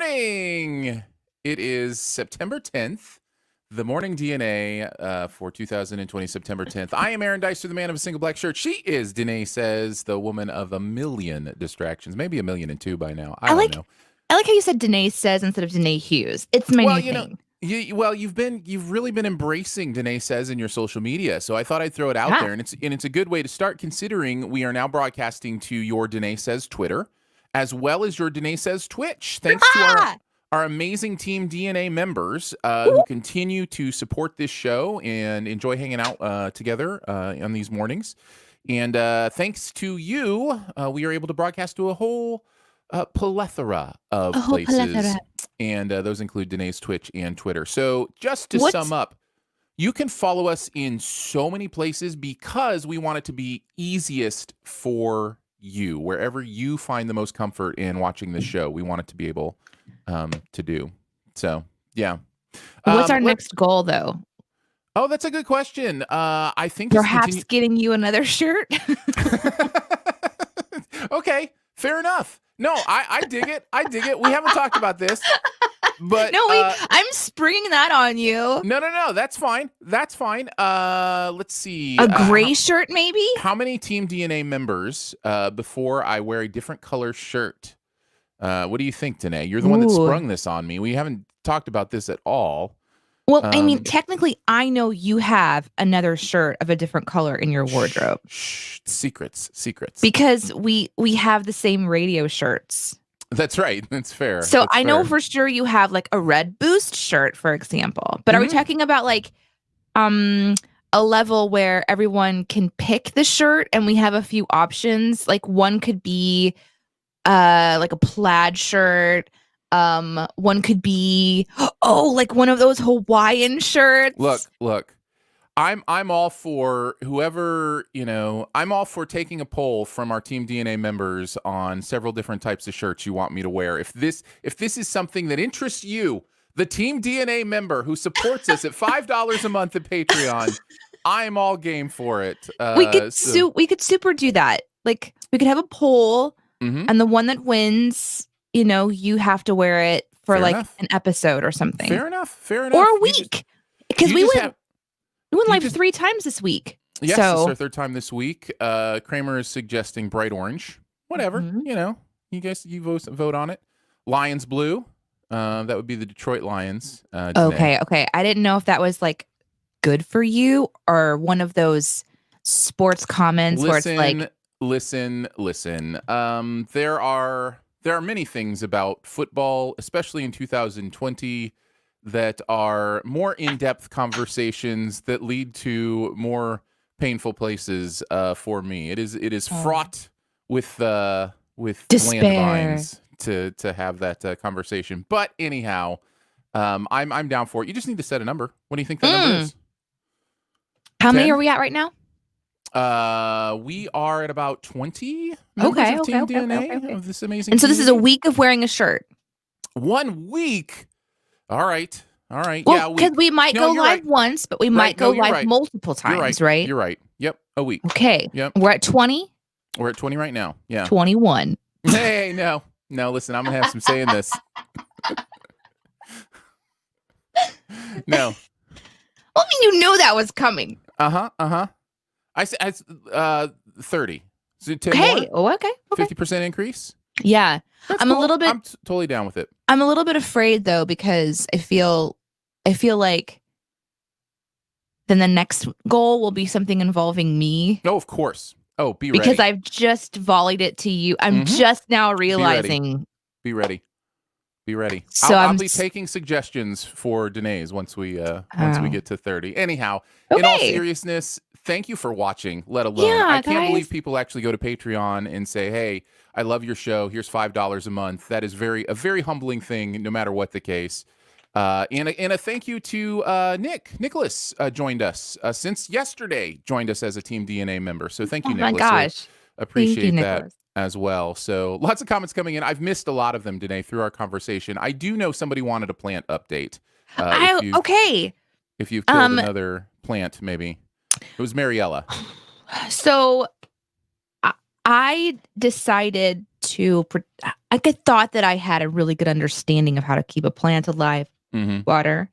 morning. It is September 10th, the morning DNA for 2020, September 10th. I am Aaron Dicer, the man of a single black shirt. She is, Danae says, the woman of a million distractions. Maybe 1,000,002 by now. I don't know. I like how you said Danae says instead of Danae Hughes. It's my new thing. You've really been embracing Danae Says in your social media, so I thought I'd throw it out there, and it's a good way to start, considering we are now broadcasting to your Danae Says Twitter, as well as your Danae Says Twitch, thanks to our amazing Team DNA members who continue to support this show and enjoy hanging out together on these mornings. And thanks to you, we are able to broadcast to a whole plethora of places. And those include Danae's Twitch and Twitter. So just to sum up, you can follow us in so many places because we want it to be easiest for you. Wherever you find the most comfort in watching this show, we want it to be able to do. So, yeah. What's our next goal, though? Oh, that's a good question. I think perhaps getting you another shirt. Okay, fair enough. No, I dig it. I dig it. We haven't talked about this, but no, I'm springing that on you. No. That's fine. That's fine. Let's see. A gray shirt, maybe. How many Team DNA members before I wear a different color shirt? What do you think, Danae? You're the one that sprung this on me. We haven't talked about this at all. Well, I mean, technically, I know you have another shirt of a different color in your wardrobe. Shh, secrets. Because we have the same radio shirts. That's right. That's fair. So I know for sure you have like a red Boost shirt, for example. But are we talking about like a level where everyone can pick the shirt and we have a few options? Like one could be like a plaid shirt. One could be like one of those Hawaiian shirts. Look. I'm all for whoever, I'm all for taking a poll from our Team DNA members on several different types of shirts you want me to wear. If this is something that interests you, the Team DNA member who supports us at $5 a month at Patreon, I'm all game for it. We could super do that. Like we could have a poll and the one that wins, you have to wear it for an episode or something. Fair enough. Or a week. Because we went live 3 times this week. Yes, this is our 3rd time this week. Kramer is suggesting bright orange. Whatever, you guys, you vote on it. Lions blue. That would be the Detroit Lions. Okay. I didn't know if that was like good for you or one of those sports comments where it's like. Listen. There are many things about football, especially in 2020, that are more in-depth conversations that lead to more painful places for me. It is fraught with landmines to have that conversation. But anyhow, I'm down for it. You just need to set a number. What do you think that number is? How many are we at right now? We are at about 20 members of Team DNA of this amazing. And so this is a week of wearing a shirt. 1 week. All right. Well, because we might go live once, but we might go live multiple times, right? You're right. Yep. A week. Okay. Yep. We're at 20. We're at 20 right now. Yeah. 21. Hey, no. Listen, I'm gonna have some say in this. No. Well, I mean, you knew that was coming. I said 30. So 10 okay. More? Oh, okay. 50% increase. Yeah. That's I'm cool. a little bit. I'm totally down with it. I'm a little bit afraid though, because I feel like then the next goal will be something involving me. Oh, of course. Oh, be ready. Because I've just volleyed it to you. I'm just now realizing. Be ready. So I'll be taking suggestions for Danae's once we get to 30. Anyhow, in all seriousness, thank you for watching. Let alone, I can't believe people actually go to Patreon and say, "Hey, I love your show. Here's $5 a month." That is a very humbling thing, no matter what the case. And a thank you to Nicholas joined us since yesterday. Joined us as a Team DNA member. So thank you, Nicholas. Oh my gosh, appreciate that as well. So lots of comments coming in. I've missed a lot of them today through our conversation. I do know somebody wanted a plant update. If you've killed another plant, maybe it was Mariella. So I decided I thought that I had a really good understanding of how to keep a plant alive. Water,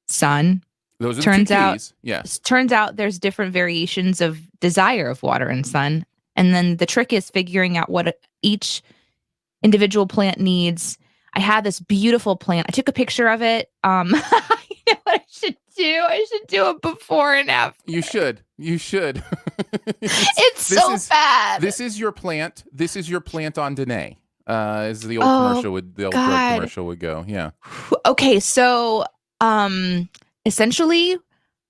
sun. Those are turns the two out, keys. Yes. Turns out there's different variations of desire of water and sun. And then the trick is figuring out what each individual plant needs. I had this beautiful plant. I took a picture of it. You know what I should do? I should do it before and after. You should. It's so bad. This is your plant. This is your plant on Danae. As the old commercial would, the old drug commercial would go. Yeah. Okay, so essentially,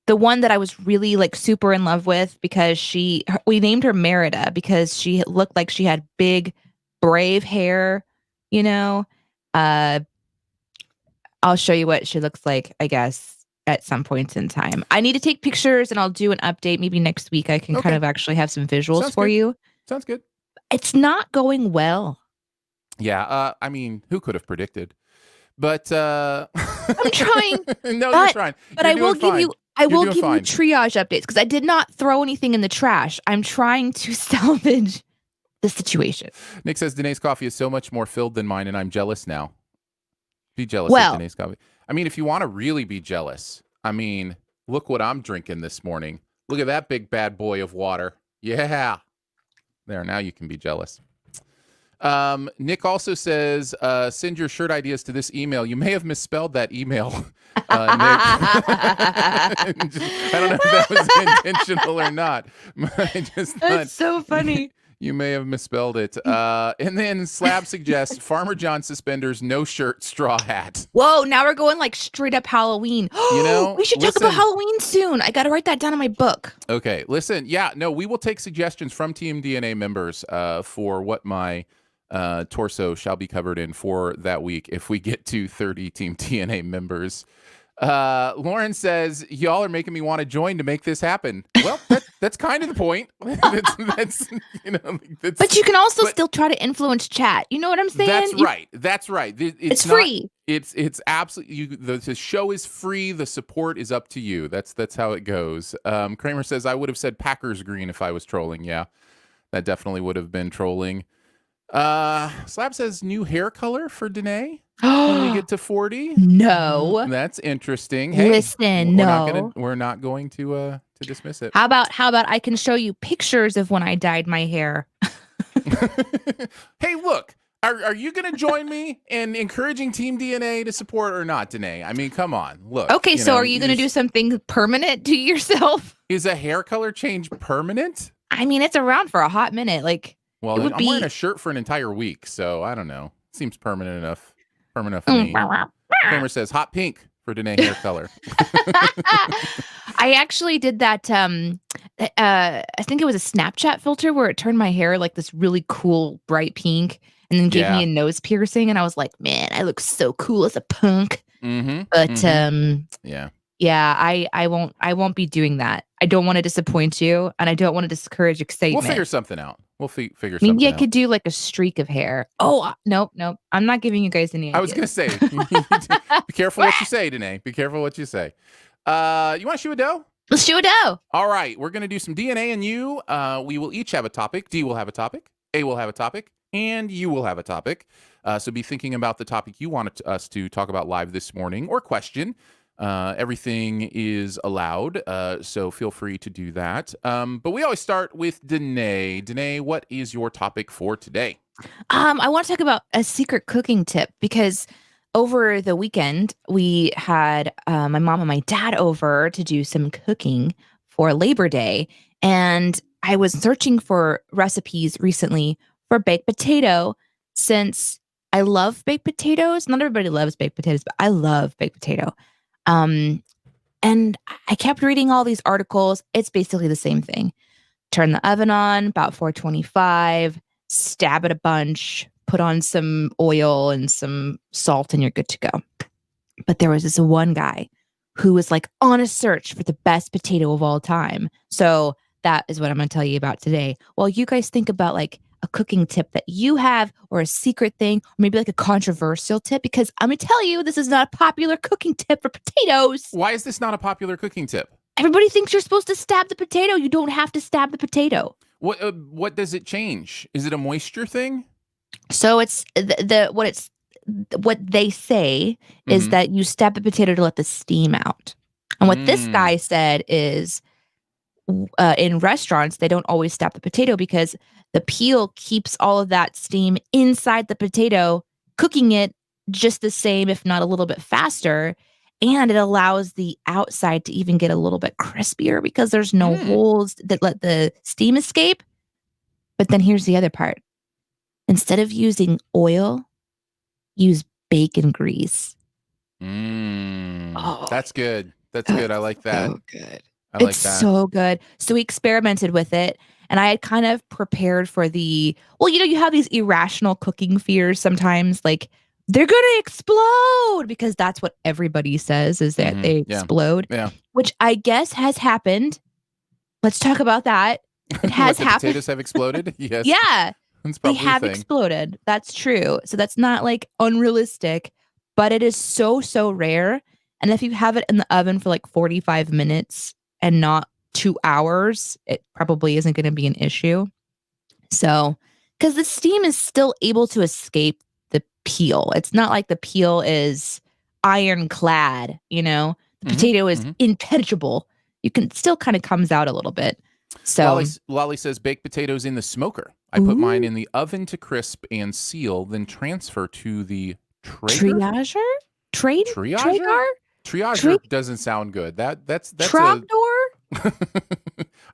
the one that I was really like super in love with because we named her Merida because she looked like she had big, brave hair. You know, I'll show you what she looks like, I guess, at some points in time. I need to take pictures and I'll do an update. Maybe next week I can kind of actually have some visuals for you. Sounds good. It's not going well. Yeah. I mean, who could have predicted? But I'm trying. No, you're trying. But I will give you triage updates because I did not throw anything in the trash. I'm trying to salvage the situation. Nick says Danae's coffee is so much more filled than mine, and I'm jealous now. Be jealous of Danae's coffee. I mean, if you want to really be jealous, I mean, look what I'm drinking this morning. Look at that big bad boy of water. Yeah. There, now you can be jealous. Nick also says, send your shirt ideas to this email. You may have misspelled that email, Nick. I don't know if that was intentional or not. That's so funny. You may have misspelled it. And then Slab suggests Farmer John suspenders, no shirt, straw hat. Whoa, now we're going like straight up Halloween. You know, we should talk about Halloween soon. I got to write that down in my book. Okay, listen. Yeah, no, we will take suggestions from Team DNA members for what my torso shall be covered in for that week if we get to 30 Team DNA members. Lauren says, y'all are making me want to join to make this happen. Well, that's kind of the point. That's but you can also still try to influence chat. You know what I'm saying? That's right. It's free. It's absolutely, the show is free. The support is up to you. That's how it goes. Kramer says, I would have said Packers green if I was trolling. Yeah, that definitely would have been trolling. Slab says new hair color for Danae when we get to 40. No, that's interesting. Hey, listen, we're not going to dismiss it. How about I can show you pictures of when I dyed my hair. Hey, look, are you going to join me in encouraging Team DNA to support or not, Danae? I mean, come on, look. Okay, so are you going to do something permanent to yourself? Is a hair color change permanent? I mean, it's around for a hot minute, like. Well, I'm wearing a shirt for an entire week, so I don't know. Seems permanent enough. Permanent enough for me. Kramer says hot pink for Danae hair color. I actually did that. I think it was a Snapchat filter where it turned my hair like this really cool bright pink, and then gave me a nose piercing, and I was like, man, I look so cool as a punk. But I won't be doing that. I don't want to disappoint you, and I don't want to discourage excitement. We'll figure something out. Maybe I could do like a streak of hair. Oh, nope. I'm not giving you guys any ideas. I was going to say, be careful what you say, Danae. Be careful what you say. You want to shoe a dough? Let's shoe a dough. All right. We're going to do some DNA and you. We will each have a topic. D will have a topic. A will have a topic. And you will have a topic. So be thinking about the topic you want us to talk about live this morning or question. Everything is allowed, so feel free to do that. But we always start with Danae. Danae, what is your topic for today? I want to talk about a secret cooking tip because over the weekend, we had my mom and my dad over to do some cooking for Labor Day. And I was searching for recipes recently for baked potato since I love baked potatoes. Not everybody loves baked potatoes, but I love baked potato. And I kept reading all these articles. It's basically the same thing. Turn the oven on, about 425, stab it a bunch, put on some oil and some salt, and you're good to go. But there was this one guy who was like on a search for the best potato of all time. So that is what I'm going to tell you about today. While you guys think about like a cooking tip that you have or a secret thing, or maybe like a controversial tip, because I'm going to tell you, this is not a popular cooking tip for potatoes. Why is this not a popular cooking tip? Everybody thinks you're supposed to stab the potato. You don't have to stab the potato. What does it change? Is it a moisture thing? So it's what they say is Mm-hmm. that you stab the potato to let the steam out. And what this Mm. guy said is in restaurants, they don't always stab the potato because the peel keeps all of that steam inside the potato, cooking it just the same, if not a little bit faster. And it allows the outside to even get a little bit crispier because there's no Mm. holes that let the steam escape. But then here's the other part: instead of using oil, use bacon grease. Mm. Oh, That's good. That's oh, good. I it's like that. so good. I It's like that. so good. So we experimented with it, and I had kind of prepared for well, you have these irrational cooking fears sometimes, like they're gonna explode because that's what everybody says is that Mm-hmm. they Yeah. explode, Yeah. which I guess has happened. Let's talk about that. It has What, the happened. potatoes have exploded? Yes. Yeah, That's they probably a have thing. exploded. That's true. So that's not like unrealistic, but it is so, so rare. And if you have it in the oven for like 45 minutes and not 2 hours, it probably isn't going to be an issue. So, because the steam is still able to escape the peel, it's not like the peel is ironclad, the Mm-hmm. potato is Mm-hmm. impenetrable. You can still kind of comes out a little bit. Lolly, So, Lolly says baked potatoes in the smoker. I put mine ooh, in the oven to crisp and seal, then transfer to the Traeger? triager? Trade? Triager? Traegar? Triager Tre doesn't sound good. That's a Trogdor?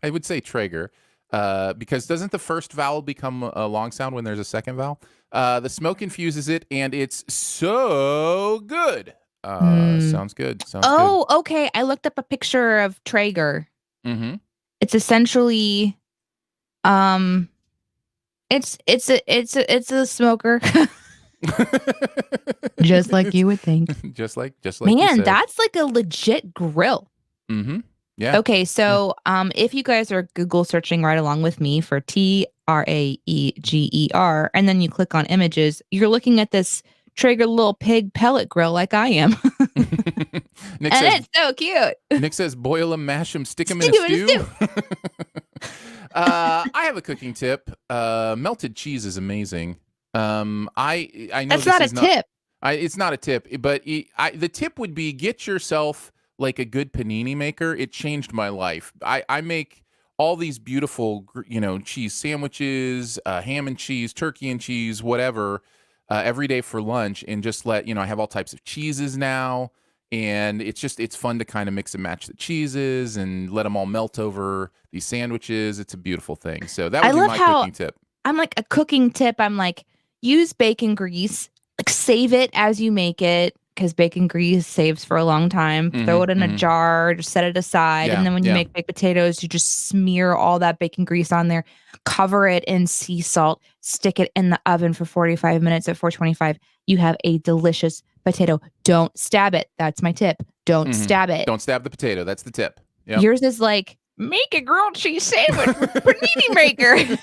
I would say Traeger. Because doesn't the first vowel become a long sound when there's a second vowel? The smoke infuses it, and it's so good. Hmm. Sounds good. Sounds good. Oh, okay. I looked up a picture of Traeger. Mm-hmm. It's essentially, um, it's a smoker, just like It's you would think. just like you Man, said. that's like a legit grill. Mm-hmm. Yeah. Okay, Yeah. so if you guys are Google searching right along with me for Traeger, and then you click on images, you're looking at this Traeger little pig pellet grill like I am. Nick And says it's so cute. Nick says boil them, mash them, stick them in a Stick it in a stew. stew. I have a cooking tip. Melted cheese is amazing. I know That's this not a is not. tip. It's not a tip, but the tip would be get yourself like a good panini maker. It changed my life. I make all these beautiful, cheese sandwiches, ham and cheese, turkey and cheese, whatever, every day for lunch, and just I have all types of cheeses now, and it's fun to kind of mix and match the cheeses and let them all melt over these sandwiches. It's a beautiful thing. So that I would be love my how cooking tip. I'm like a cooking tip. I'm like, use bacon grease, like save it as you make it because bacon grease saves for a long time. Throw it Mm-hmm. in a Mm-hmm. jar, just set it aside. And Yeah. then when you Yeah. make baked potatoes, you just smear all that bacon grease on there, cover it in sea salt, stick it in the oven for 45 minutes at 425. You have a delicious potato. Don't stab it. That's my tip. Don't Mm-hmm. stab it. Don't stab the potato. That's the tip. Yep. Yours is like, make a grilled cheese sandwich with panini maker.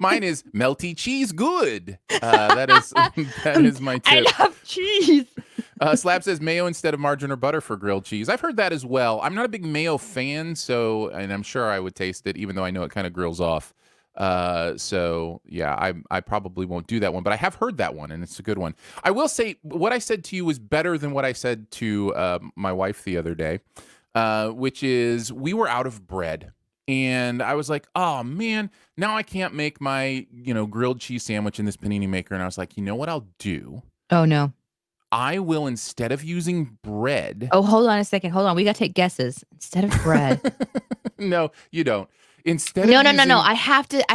Mine is melty cheese good. That is my tip. I love cheese. Slab says mayo instead of margarine or butter for grilled cheese. I've heard that as well. I'm not a big mayo fan, and I'm sure I would taste it, even though I know it kind of grills off. So yeah, I probably won't do that one, but I have heard that one, and it's a good one. I will say what I said to you was better than what I said to my wife the other day, which is we were out of bread. And I was like, oh man, now I can't make my, grilled cheese sandwich in this panini maker. And I was like, you know what I'll do? Oh no. I will, instead of using bread. Oh, hold on a second. Hold on. We got to take guesses instead of bread. No, you don't. Instead No, of no, no, no. using. I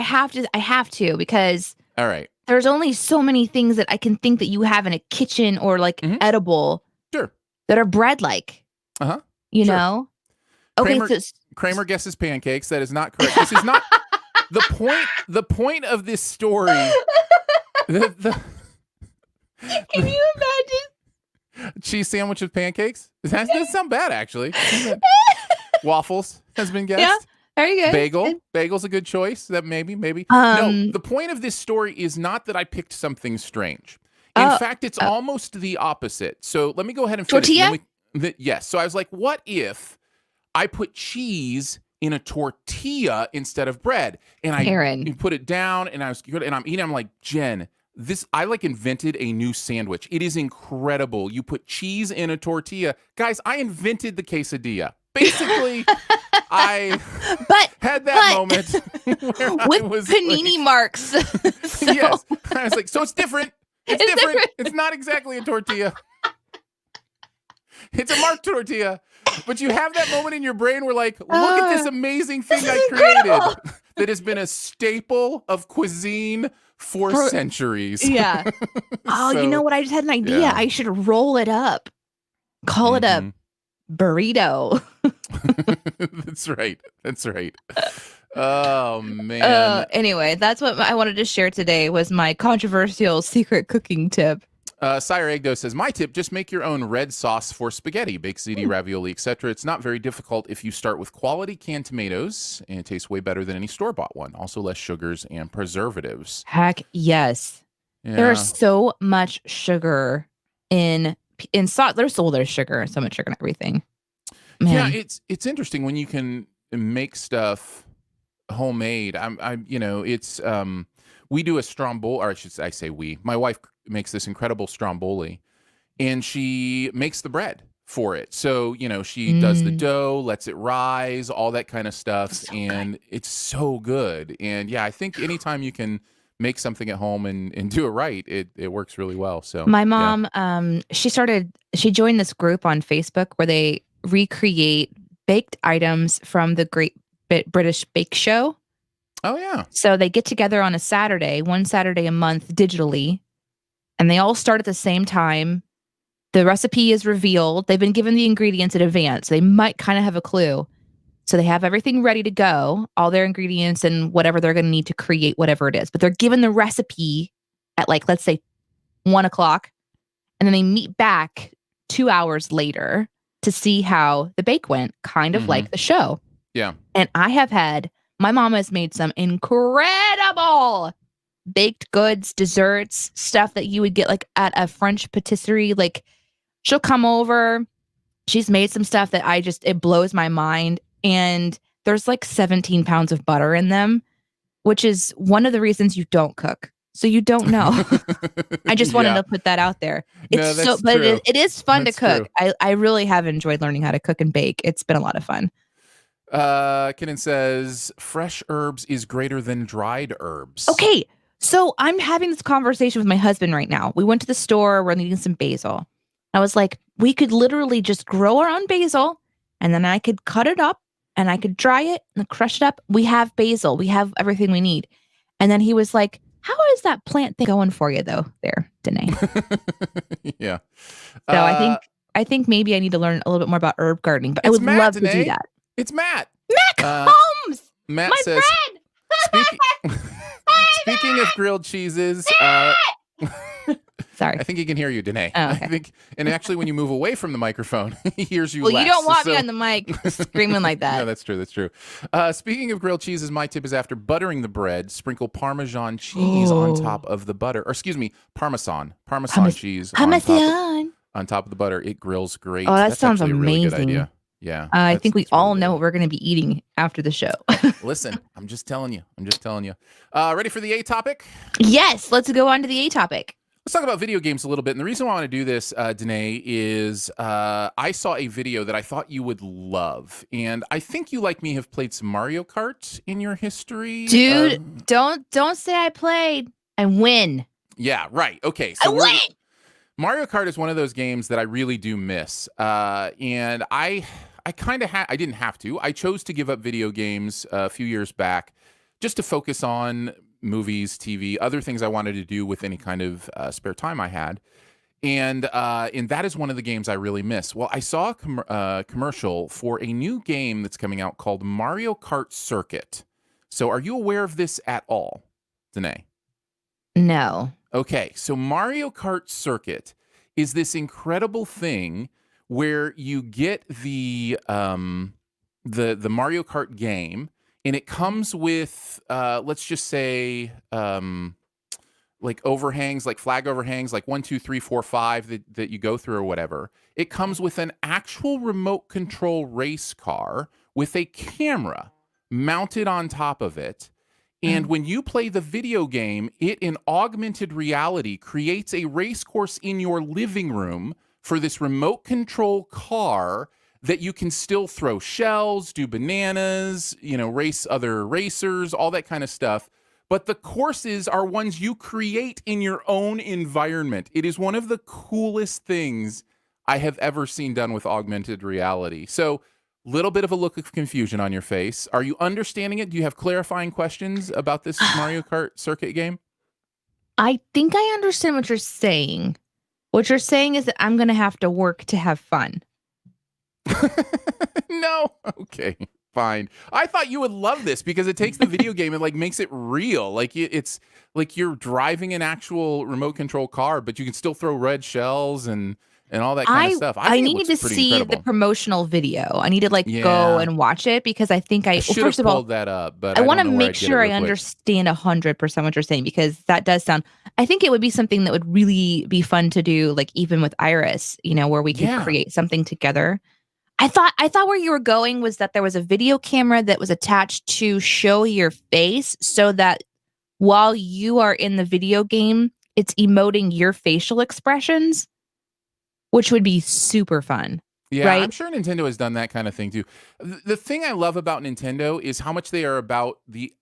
have to because All right. there's only so many things that I can think that you have in a kitchen or like Mhm. edible Sure. that are bread like, Uh-huh. you Sure. know? Okay, Kramer guesses pancakes. That is not correct. This is not the point. The point of this story. The can you imagine? cheese sandwich with pancakes. That doesn't sound bad, actually. Waffles has been guessed. Yeah, very good. Bagel. Good. Bagel's a good choice. That maybe. No, Um, the point of this story is not that I picked something strange. In oh, fact, it's oh, almost the opposite. So let me go ahead and finish. And tortilla? yes. So I was like, what if I put cheese in a tortilla instead of bread? And I Karen. put it down, and I'm eating. I'm like, Jen, I like invented a new sandwich. It is incredible. You put cheese in a tortilla. Guys, I invented the quesadilla. Basically, I had that moment where with I was panini like, marks. So. Yes. I was like, so it's different. It's different. It's not exactly a tortilla. It's a marked tortilla. But you have that moment in your brain where like, look at this amazing thing I created that has been a staple of cuisine for centuries. Yeah. Oh, So, you know what? I just had an idea. yeah. I should roll it up. Call it a burrito. That's right. That's right. Oh, man. Anyway, that's what I wanted to share today was my controversial secret cooking tip. Sire Egdo says, my tip, just make your own red sauce for spaghetti, baked ziti, ravioli, etc. It's not very difficult if you start with quality canned tomatoes, and it tastes way better than any store-bought one. Also less sugars and preservatives. Heck yes. Yeah. There's so much sugar in sauce. There's so much sugar in everything. Man. Yeah, it's interesting when you can make stuff homemade. It's we do a stromboli, or I say we. My wife makes this incredible stromboli, and she makes the bread for it. So, she does the dough, lets it rise, all that kind of stuff, and it's so good. And yeah, I think anytime you can make something at home and do it right, it works really well. So my mom, she joined this group on Facebook where they recreate baked items from the Great British Bake Show. Oh yeah. So they get together on one Saturday a month digitally, and they all start at the same time. The recipe is revealed. They've been given the ingredients in advance. They might kind of have a clue. So they have everything ready to go, all their ingredients and whatever they're going to need to create whatever it is. But they're given the recipe at let's say 1:00. And then they meet back 2 hours later to see how the bake went, kind of like the show. Yeah. And my mom has made some incredible baked goods, desserts, stuff that you would get at a French patisserie. She'll come over. She's made some stuff that it blows my mind. And there's 17 pounds of butter in them, which is one of the reasons you don't cook. So you don't know. I just wanted to put that out there. It is fun to cook. I really have enjoyed learning how to cook and bake. It's been a lot of fun. Kenan says, fresh herbs is greater than dried herbs. Okay. So I'm having this conversation with my husband right now. We went to the store. We're needing some basil. I was like, we could literally just grow our own basil, and then I could cut it up and I could dry it and crush it up. We have basil. We have everything we need. And then he was like, how is that plant thing going for you though there, Danae? Yeah. So I think maybe I need to learn a little bit more about herb gardening, but I would love to do that. It's Matt. Matt Holmes! Matt my says, friend! speaking of grilled cheeses, sorry. I think he can hear you, Danae. Oh, okay. I think, and actually when you move away from the microphone, he hears you less. you don't want me on the mic screaming like that. No, that's true. That's true. Speaking of grilled cheeses, my tip is after buttering the bread, sprinkle Parmesan cheese on top of the butter. Or excuse me, Parmesan cheese on top of the butter. It grills great. Oh, that sounds amazing. Really good idea. Yeah. I think we all know what we're going to be eating after the show. Listen, I'm just telling you. Ready for the A topic? Yes, let's go on to the A topic. Let's talk about video games a little bit. And the reason why I want to do this, Danae, is I saw a video that I thought you would love. And I think you, like me, have played some Mario Kart in your history. Dude, don't say I played. I win. Yeah, right. Okay. So I win. Mario Kart is one of those games that I really do miss. And I kind of I didn't have to. I chose to give up video games a few years back just to focus on movies, TV, other things I wanted to do with any kind of spare time I had. And that is one of the games I really miss. Well, I saw a commercial for a new game that's coming out called Mario Kart Circuit. So are you aware of this at all, Danae? No. Okay, so Mario Kart Circuit is this incredible thing where you get the Mario Kart game, and it comes with let's just say overhangs, flag overhangs, 1, 2, 3, 4, 5 that you go through or whatever. It comes with an actual remote control race car with a camera mounted on top of it. And when you play the video game, it in augmented reality creates a race course in your living room for this remote control car that you can still throw shells, do bananas, race other racers, all that kind of stuff. But the courses are ones you create in your own environment. It is one of the coolest things I have ever seen done with augmented reality. So, little bit of a look of confusion on your face. Are you understanding it? Do you have clarifying questions about this Mario Kart circuit game? I think I understand what you're saying. What you're saying is that I'm going to have to work to have fun. No. Okay, fine. I thought you would love this because it takes the video game and makes it real. It's like you're driving an actual remote control car, but you can still throw red shells and all that kind of stuff. I need to see the promotional video. I need to go and watch it because I think first of all, pulled that up, but I want to make sure I understand 100% what you're saying, because that does sound. I think it would be something that would really be fun to do, even with Iris, where we could create something together. I thought where you were going was that there was a video camera that was attached to show your face so that while you are in the video game, it's emoting your facial expressions, which would be super fun. Yeah, right? I'm sure Nintendo has done that kind of thing too. The thing I love about Nintendo is how much they are about the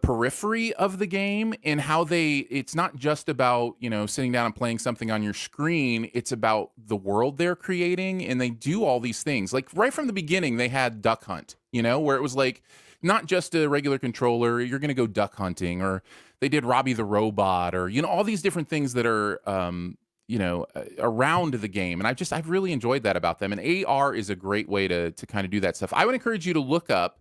periphery of the game, and how it's not just about, sitting down and playing something on your screen. It's about the world they're creating, and they do all these things. Like right from the beginning, they had Duck Hunt, where it was not just a regular controller, you're going to go duck hunting, or they did Robbie the Robot, or, all these different things that are, around the game. And I've really enjoyed that about them. And AR is a great way to kind of do that stuff. I would encourage you to look up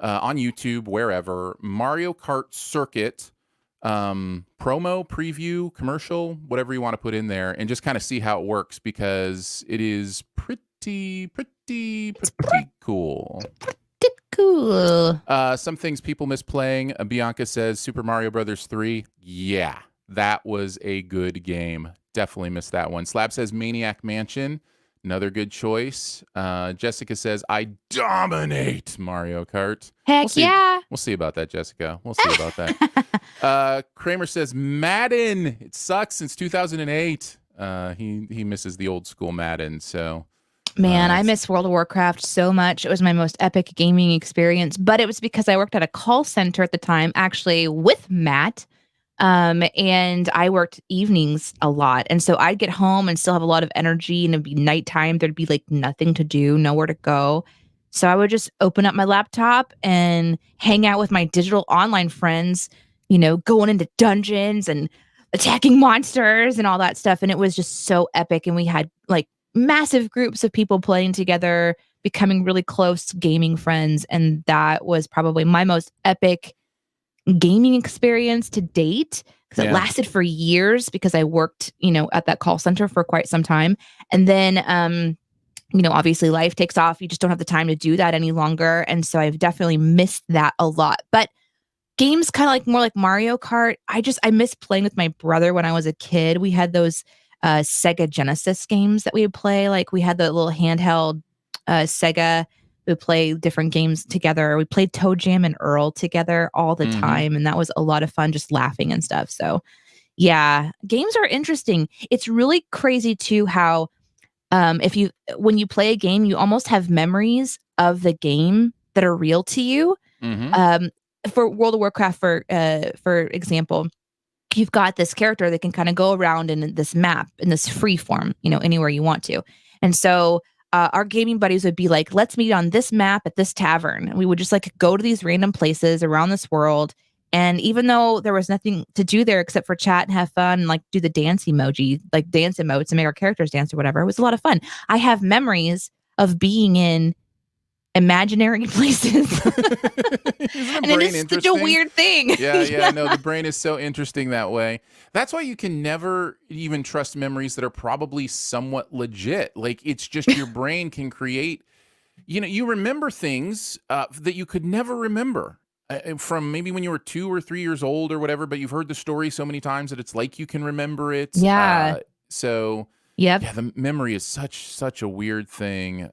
on YouTube, wherever, Mario Kart Circuit promo, preview, commercial, whatever you want to put in there, and just kind of see how it works, because it is pretty cool. Cool. Some things people miss playing. Bianca says Super Mario Brothers 3. Yeah, that was a good game. Definitely missed that one. Slab says Maniac Mansion. Another good choice. Jessica says, I dominate Mario Kart. Heck yeah. We'll see about that, Jessica. We'll see about that. Kramer says, Madden. It sucks since 2008. He misses the old school Madden. So, man, I miss World of Warcraft so much. It was my most epic gaming experience, but it was because I worked at a call center at the time, actually with Matt. And I worked evenings a lot. And so I'd get home and still have a lot of energy, and it'd be nighttime. There'd be nothing to do, nowhere to go. So I would just open up my laptop and hang out with my digital online friends, going into dungeons and attacking monsters and all that stuff. And it was just so epic. And we had massive groups of people playing together, becoming really close gaming friends. And that was probably my most epic gaming experience to date, because it lasted for years, because I worked, at that call center for quite some time. And then, obviously life takes off. You just don't have the time to do that any longer. And so I've definitely missed that a lot. But games kind of more like Mario Kart, I miss playing with my brother when I was a kid. We had those Sega Genesis games that we would play. We had the little handheld Sega. We play different games together. We played Toe Jam and Earl together all the time. And that was a lot of fun, just laughing and stuff. So yeah, games are interesting. It's really crazy too, how when you play a game, you almost have memories of the game that are real to you. For World of Warcraft, for example, you've got this character that can kind of go around in this map, in this free form, anywhere you want to. And so our gaming buddies would be like, let's meet on this map at this tavern. And we would just go to these random places around this world. And even though there was nothing to do there except for chat and have fun and do the dance emoji, dance emotes and make our characters dance or whatever, it was a lot of fun. I have memories of being in imaginary places. And it is such a weird thing. Yeah. No, the brain is so interesting that way. That's why you can never even trust memories that are probably somewhat legit. It's just your brain can create, you remember things that you could never remember from maybe when you were 2 or 3 years old or whatever, but you've heard the story so many times that it's you can remember it. Yeah. So yeah, the memory is such a weird thing.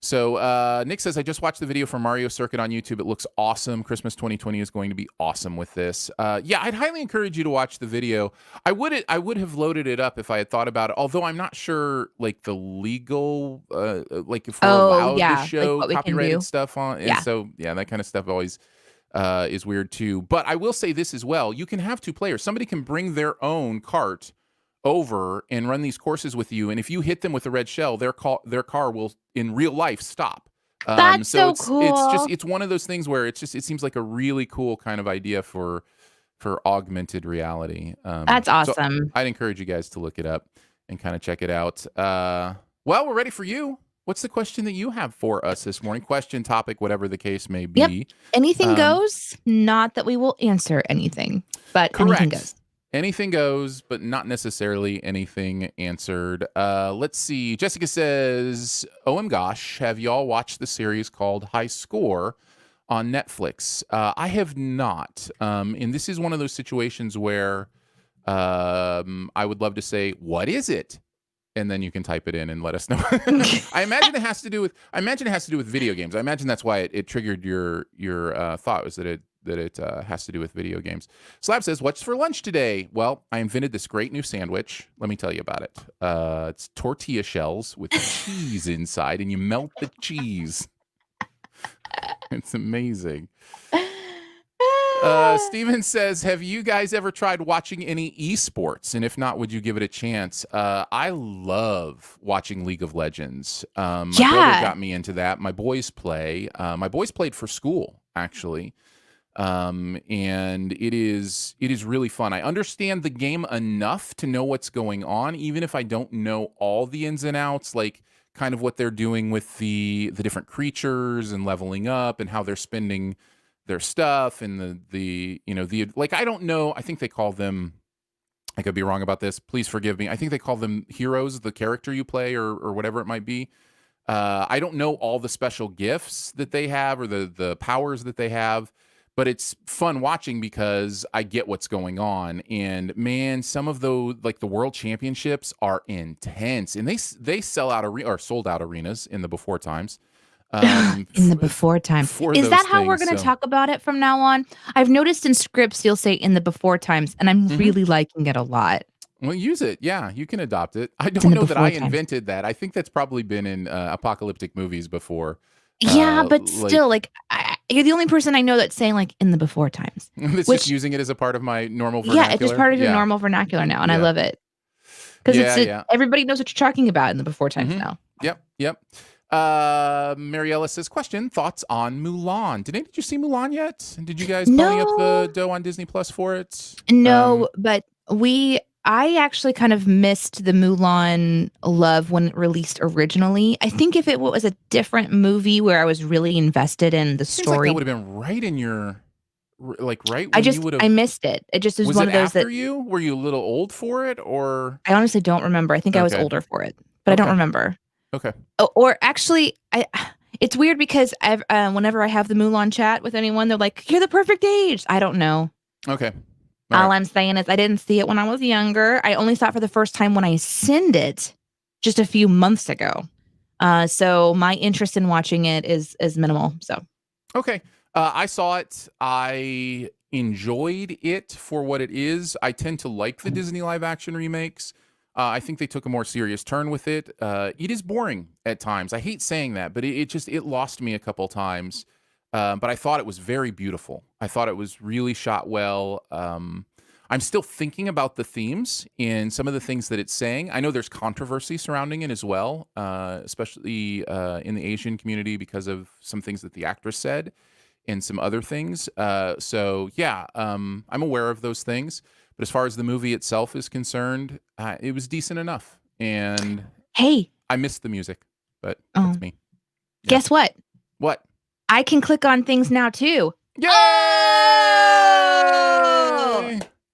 So Nick says, I just watched the video for Mario Circuit on YouTube. It looks awesome. Christmas 2020 is going to be awesome with this. Yeah, I'd highly encourage you to watch the video. I would have loaded it up if I had thought about it, although I'm not sure like the legal, like if we're allowed to show like copyrighted stuff on. And Yeah. so, yeah, that kind of stuff always is weird too. But I will say this as well. You can have two players. Somebody can bring their own cart over and run these courses with you, and if you hit them with a red shell, their car will in real life stop. That's so cool. It's one of those things where it seems like a really cool kind of idea for augmented reality. That's awesome. So I'd encourage you guys to look it up and kind of check it out. Well, we're ready for you. What's the question that you have for us this morning? Question, topic, whatever the case may be. Yep. Anything goes. Not that we will answer anything, but correct. Anything goes. Anything goes, but not necessarily anything answered. Let's see. Jessica says, OM gosh, have y'all watched the series called High Score on Netflix? I have not. And this is one of those situations where I would love to say, what is it? And then you can type it in and let us know. I imagine it has to do with video games. I imagine that's why it triggered your thought, was that it has to do with video games. Slab says, what's for lunch today? Well, I invented this great new sandwich. Let me tell you about it. It's tortilla shells with cheese inside, and you melt the cheese. It's amazing. Steven says, have you guys ever tried watching any esports? And if not, would you give it a chance? I love watching League of Legends. My brother got me into that. My boys play. My boys played for school, actually. And it is really fun. I understand the game enough to know what's going on, even if I don't know all the ins and outs, like kind of what they're doing with the different creatures and leveling up and how they're spending their stuff and the like, I don't know. I think they call them, I could be wrong about this, please forgive me. I think they call them heroes, the character you play or whatever it might be. I don't know all the special gifts that they have or the powers that they have. But it's fun watching because I get what's going on. And man, some of those, like the world championships, are intense. And they sell out or sold out arenas in the before times. In the before times. Is that how we're going to talk about it from now on? I've noticed in scripts you'll say in the before times, and I'm really liking it a lot. Well, use it. Yeah, you can adopt it. I don't know that I invented that. I think that's probably been in apocalyptic movies before. Yeah, but still, like, you're the only person I know that's saying, like, in the before times. It's just using it as a part of my normal vernacular. Yeah, it's just part of your normal vernacular now, and I love it. Because everybody knows what you're talking about in the before times now. Yep. Mariella says, question, thoughts on Mulan? Did you see Mulan yet? Did you guys pony up the dough on Disney Plus for it? No, but I actually kind of missed the Mulan love when it released originally. I think if it was a different movie where I was really invested in the story, like that would have been right in your, like, right. I missed it. It just was one of those after you? Were you a little old for it, or? I honestly don't remember. I think I was older for it, but I don't remember. Okay. Or actually, it's weird because whenever I have the Mulan chat with anyone, they're like, "You're the perfect age." I don't know. Okay. All I'm saying is I didn't see it when I was younger. I only saw it for the first time when I sinned it just a few months ago. So my interest in watching it is minimal. So okay. I saw it. I enjoyed it for what it is. I tend to like the Disney live action remakes. I think they took a more serious turn with it. It is boring at times. I hate saying that, but it lost me a couple times. But I thought it was very beautiful. I thought it was really shot well. I'm still thinking about the themes and some of the things that it's saying. I know there's controversy surrounding it as well, especially in the Asian community because of some things that the actress said and some other things. So yeah, I'm aware of those things. But as far as the movie itself is concerned, it was decent enough. And hey, I missed the music, but that's me. Yeah. Guess what? What? I can click on things now too. Yay!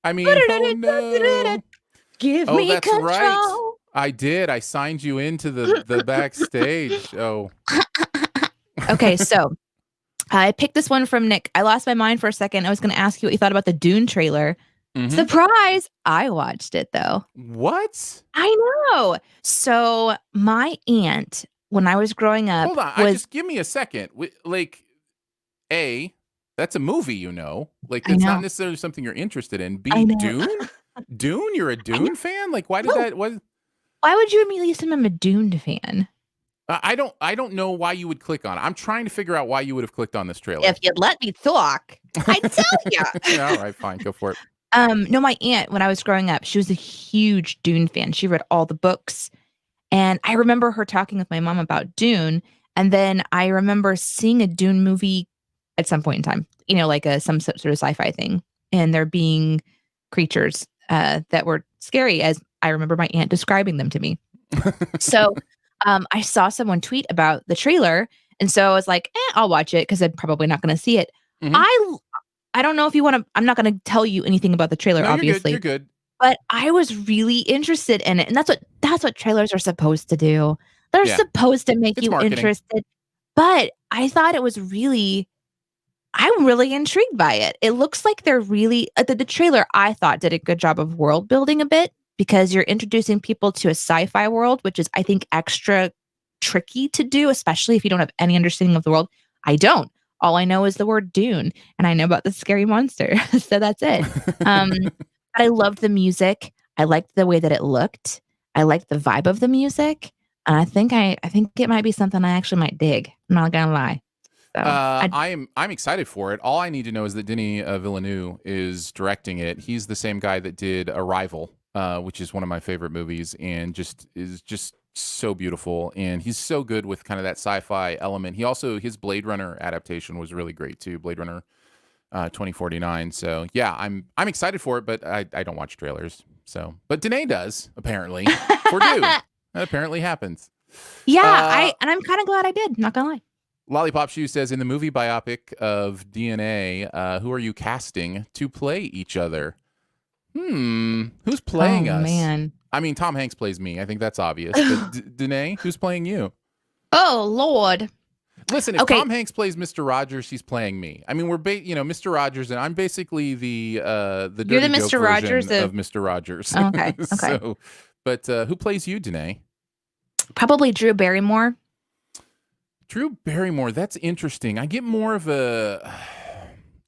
I mean, oh no. Give me that's control. Right. I did. I signed you into the backstage. Oh. Okay, so I picked this one from Nick. I lost my mind for a second. I was going to ask you what you thought about the Dune trailer. Mm-hmm. Surprise! I watched it though. What? I know. So my aunt when I was growing up Hold on, I was just give me a second. Like, that's a movie, Like, I that's not know. necessarily something you're interested in. I B, know. Dune? Dune? You're a I know. Dune fan? Like, why did No. that? What? Why would you immediately assume I'm a Dune fan? I don't know why you would click on it. I'm trying to figure out why you would have clicked on this trailer. If you'd let me talk, I'd tell you. All right, fine, go for it. No, my aunt, when I was growing up, she was a huge Dune fan. She read all the books. And I remember her talking with my mom about Dune. And then I remember seeing a Dune movie at some point in time, like some sort of sci-fi thing. And there being creatures that were scary, as I remember my aunt describing them to me. So I saw someone tweet about the trailer. And so I was like, I'll watch it because I'm probably not going to see it. Mhm. I don't know if you want to, I'm not going to tell you anything about the trailer, No, obviously. you're good. But I was really interested in it. And that's what trailers are supposed to do. They're Yeah. supposed to make It's you marketing. interested. But I thought it was I'm really intrigued by it. It looks like they're really, the trailer I thought did a good job of world building a bit because you're introducing people to a sci-fi world, which is, I think, extra tricky to do, especially if you don't have any understanding of the world. I don't. All I know is the word Dune, and I know about the scary monster. So that's it. But I loved the music. I liked the way that it looked. I liked the vibe of the music. And I think it might be something I actually might dig. I'm not gonna lie. So I'm excited for it. All I need to know is that Denis Villeneuve is directing it. He's the same guy that did Arrival, which is one of my favorite movies, and is just so beautiful. And he's so good with kind of that sci-fi element. His Blade Runner adaptation was really great too. Blade Runner 2049. So yeah, I'm excited for it, but I don't watch trailers. So, but Danae does apparently for Dune. That apparently happens. Yeah, I'm kind of glad I did. Not gonna lie. Lollipop Shoe says, in the movie biopic of DNA, who are you casting to play each other? Who's playing us? Man. I mean, Tom Hanks plays me. I think that's obvious. But Danae, who's playing you? Oh Lord. Listen, if Tom Hanks plays Mr. Rogers, he's playing me. I mean, we're Mr. Rogers, and I'm basically the dirty You're the joke Mr. Rogers of Mr. Rogers. Okay. So, but who plays you, Danae? Probably Drew Barrymore. Drew Barrymore, that's interesting. I get more of a,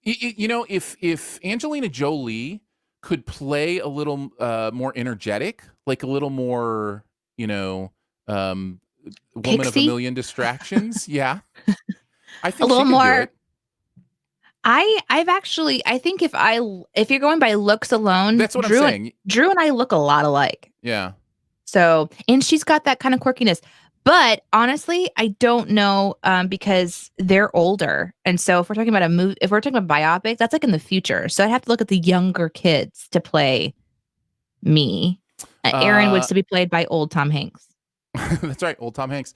if Angelina Jolie could play a little more energetic, like a little more, woman Pixie? of a million distractions. Yeah, I think a little she could more. do it. I think if you're going by looks alone, that's what I'm saying. Drew and I look a lot alike. Yeah. So, and she's got that kind of quirkiness. But honestly, I don't know because they're older. And so if we're talking about a movie, if we're talking about biopic, that's like in the future. So I'd have to look at the younger kids to play me. Aaron would still be played by old Tom Hanks. That's right, old Tom Hanks.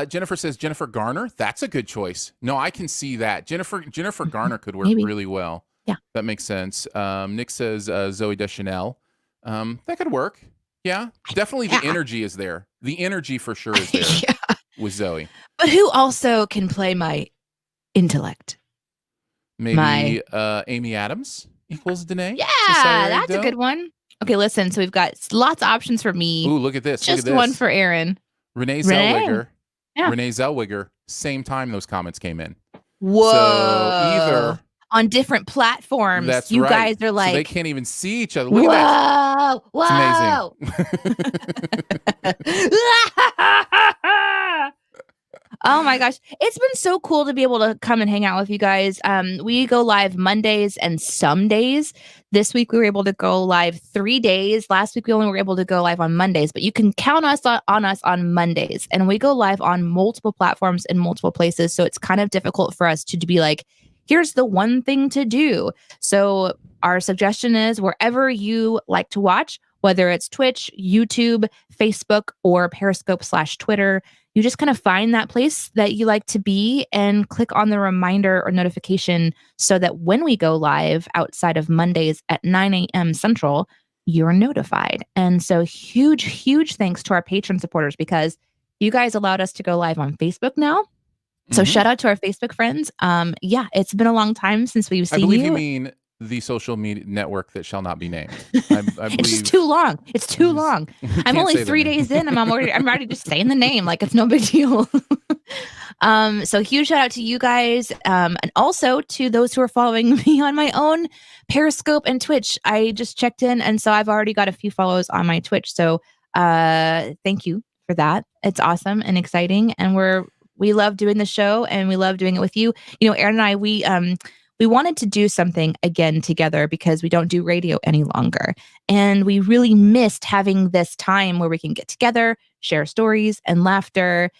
Jennifer says Jennifer Garner. That's a good choice. No, I can see that. Jennifer Garner could work really well. Yeah. That makes sense. Nick says Zooey Deschanel. That could work. Yeah, definitely the energy is there. The energy for sure is there with Zoe. But who also can play my intellect? Maybe Amy Adams equals Danae? Yeah, that's a good one. Okay, listen. So we've got lots of options for me. Ooh, look at this. Just one for Aaron. Renee Zellweger. Yeah. Renee Zellweger. Same time those comments came in. Whoa. So either... on different platforms. That's you right. guys are like, so they can't even see each other. Look at that. Whoa. It's amazing. Oh my gosh. It's been so cool to be able to come and hang out with you guys. We go live Mondays and some days. This week we were able to go live 3 days. Last week we only were able to go live on Mondays, but you can count on us on Mondays. And we go live on multiple platforms in multiple places. So it's kind of difficult for us to be like, here's the one thing to do. So our suggestion is wherever you like to watch, whether it's Twitch, YouTube, Facebook, or Periscope/Twitter, you just kind of find that place that you like to be and click on the reminder or notification so that when we go live outside of Mondays at 9 a.m. Central, you're notified. And so huge thanks to our patron supporters because you guys allowed us to go live on Facebook now. So shout out to our Facebook friends. Yeah, it's been a long time since we've seen you. I believe you mean the social media network that shall not be named. I It's just believe too long. It's too long. we I'm can't only say the 3 name. days in. I'm ready to say the name. Like it's no big deal. So huge shout out to you guys. And also to those who are following me on my own Periscope and Twitch. I just checked in, and so I've already got a few follows on my Twitch. So thank you for that. It's awesome and exciting. And we love doing the show, and we love doing it with you. You know, Aaron and I, we wanted to do something again together because we don't do radio any longer. And we really missed having this time where we can get together, share stories and laughter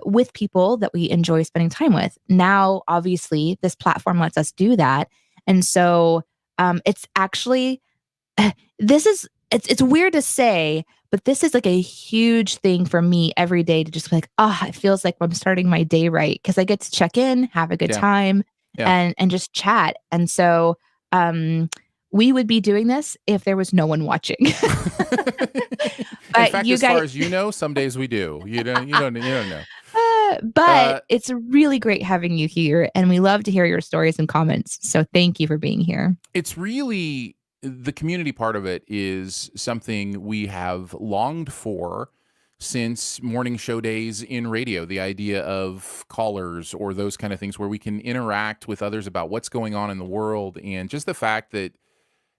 with people that we enjoy spending time with. Now, obviously, this platform lets us do that. And so it's actually, it's weird to say, but this is like a huge thing for me every day to just be like, it feels like I'm starting my day right because I get to check in, have a good time, and just chat. And so we would be doing this if there was no one watching. In fact, as far as you know, some days we do. You don't know. But it's really great having you here, and we love to hear your stories and comments. So thank you for being here. It's really, the community part of it is something we have longed for since morning show days in radio. The idea of callers or those kind of things where we can interact with others about what's going on in the world, and just the fact that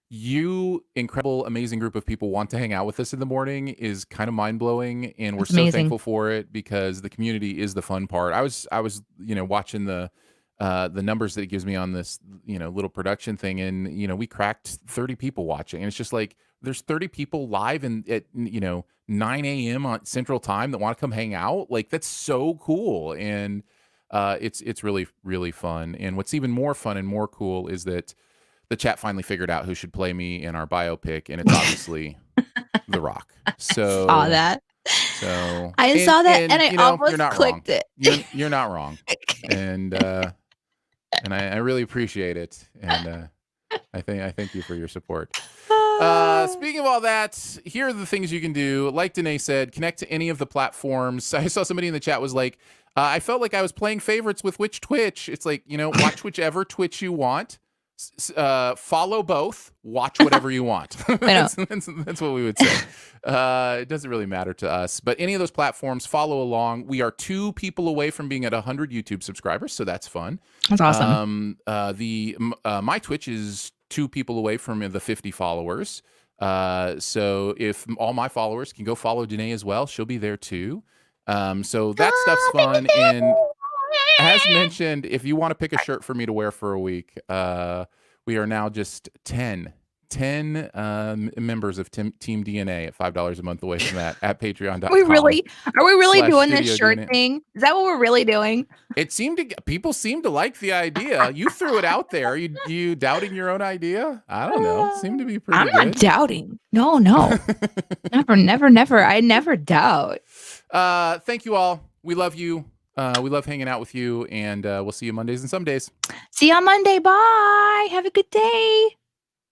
you incredible, amazing group of people want to hang out with us in the morning is kind of mind-blowing, and we're so thankful for it because the community is the fun part. I was watching the numbers that it gives me on this little production thing, and we cracked 30 people watching, and it's just like there's 30 people live and at 9 a.m. on Central Time that want to come hang out. Like that's so cool, and it's really, really fun. And what's even more fun and more cool is that the chat finally figured out who should play me in our biopic, and it's obviously The Rock. So saw that. So I saw that, and I almost you're not clicked wrong. it. You're not wrong, and I really appreciate it, and I thank you for your support. Speaking of all that, here are the things you can do. Like Danae said, connect to any of the platforms. I saw somebody in the chat was like, I felt like I was playing favorites with which Twitch. It's like, watch whichever Twitch you want. Follow both, watch whatever you want. That's what we would say. It doesn't really matter to us, but any of those platforms, follow along. We are 2 people away from being at 100 YouTube subscribers, so that's fun. That's awesome. My Twitch is 2 people away from the 50 followers. So if all my followers can go follow Danae as well, she'll be there too. So that stuff's fun. And as mentioned, if you want to pick a shirt for me to wear for a week, we are now just 10 members of Team DNA at $5 a month away from that at patreon.com. Are we really doing this shirt DNA thing? Is that what we're really doing? People seem to like the idea. You threw it out there. You doubting your own idea? I don't know. It seemed to be pretty good. I'm not doubting. No. Never. I never doubt. Thank you all. We love you. We love hanging out with you, and we'll see you Mondays and some days. See you on Monday. Bye. Have a good day.